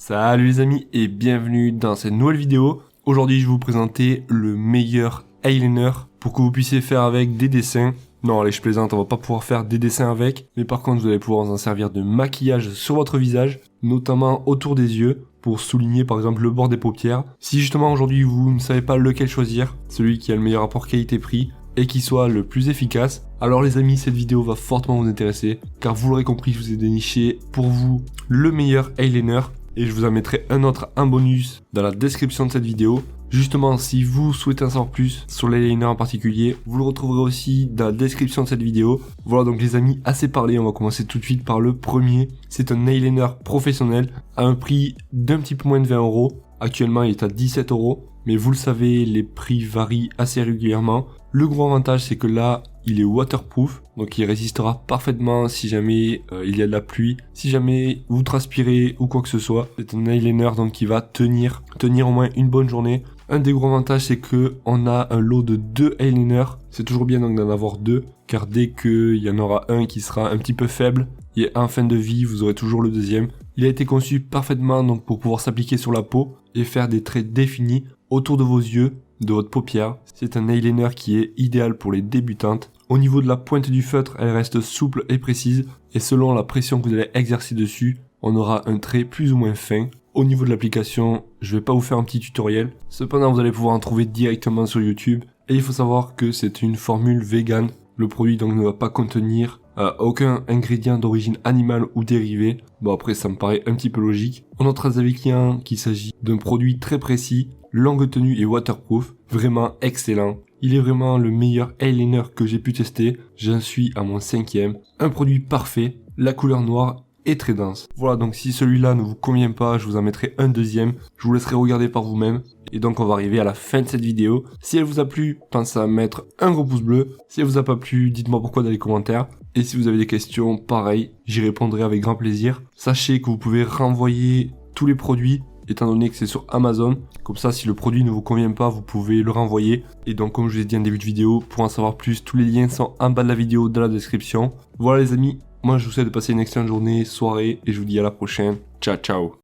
Salut les amis et bienvenue dans cette nouvelle vidéo. Aujourd'hui je vais vous présenter le meilleur eyeliner pour que vous puissiez faire avec des dessins. Non allez je plaisante, on va pas pouvoir faire des dessins avec, mais par contre vous allez pouvoir vous en servir de maquillage sur votre visage, notamment autour des yeux, pour souligner par exemple le bord des paupières. Si justement aujourd'hui vous ne savez pas lequel choisir, celui qui a le meilleur rapport qualité-prix et qui soit le plus efficace, alors les amis cette vidéo va fortement vous intéresser, car vous l'aurez compris je vous ai déniché pour vous le meilleur eyeliner. Et je vous en mettrai un autre en bonus dans la description de cette vidéo. Justement, si vous souhaitez en savoir plus sur l'eyeliner en particulier, vous le retrouverez aussi dans la description de cette vidéo. Voilà donc les amis, assez parlé, on va commencer tout de suite par le premier. C'est un eyeliner professionnel à un prix d'un petit peu moins de 20 €. Actuellement il est à 17 €, mais vous le savez, les prix varient assez régulièrement. Le gros avantage c'est que là, il est waterproof, donc il résistera parfaitement si jamais il y a de la pluie, si jamais vous transpirez ou quoi que ce soit. C'est un eyeliner donc qui va tenir au moins une bonne journée. Un des gros avantages c'est que on a un lot de 2 eyeliners. C'est toujours bien donc d'en avoir 2, car dès qu'il y en aura un qui sera un petit peu faible, et en fin de vie vous aurez toujours le deuxième. Il a été conçu parfaitement donc pour pouvoir s'appliquer sur la peau et faire des traits définis autour de vos yeux, de votre paupière. C'est un eyeliner qui est idéal pour les débutantes. Au niveau de la pointe du feutre, elle reste souple et précise, et selon la pression que vous allez exercer dessus, on aura un trait plus ou moins fin. Au niveau de l'application, je vais pas vous faire un petit tutoriel, cependant vous allez pouvoir en trouver directement sur YouTube, et il faut savoir que c'est une formule vegan. Le produit donc ne va pas contenir aucun ingrédient d'origine animale ou dérivé. Bon après ça me paraît un petit peu logique. On notera avec qu'il s'agit d'un produit très précis, longue tenue et waterproof, vraiment excellent. Il est vraiment le meilleur eyeliner que j'ai pu tester, j'en suis à mon 5e. Un produit parfait, la couleur noire est très dense. Voilà donc si celui-là ne vous convient pas, je vous en mettrai un deuxième, je vous laisserai regarder par vous-même. Et donc on va arriver à la fin de cette vidéo. Si elle vous a plu, pensez à mettre un gros pouce bleu. Si elle vous a pas plu, dites-moi pourquoi dans les commentaires. Et si vous avez des questions, pareil, j'y répondrai avec grand plaisir. Sachez que vous pouvez renvoyer tous les produits, étant donné que c'est sur Amazon. Comme ça, si le produit ne vous convient pas, vous pouvez le renvoyer. Et donc, comme je vous ai dit en début de vidéo, pour en savoir plus, tous les liens sont en bas de la vidéo, dans la description. Voilà les amis, moi je vous souhaite de passer une excellente journée, soirée, et je vous dis à la prochaine. Ciao, ciao.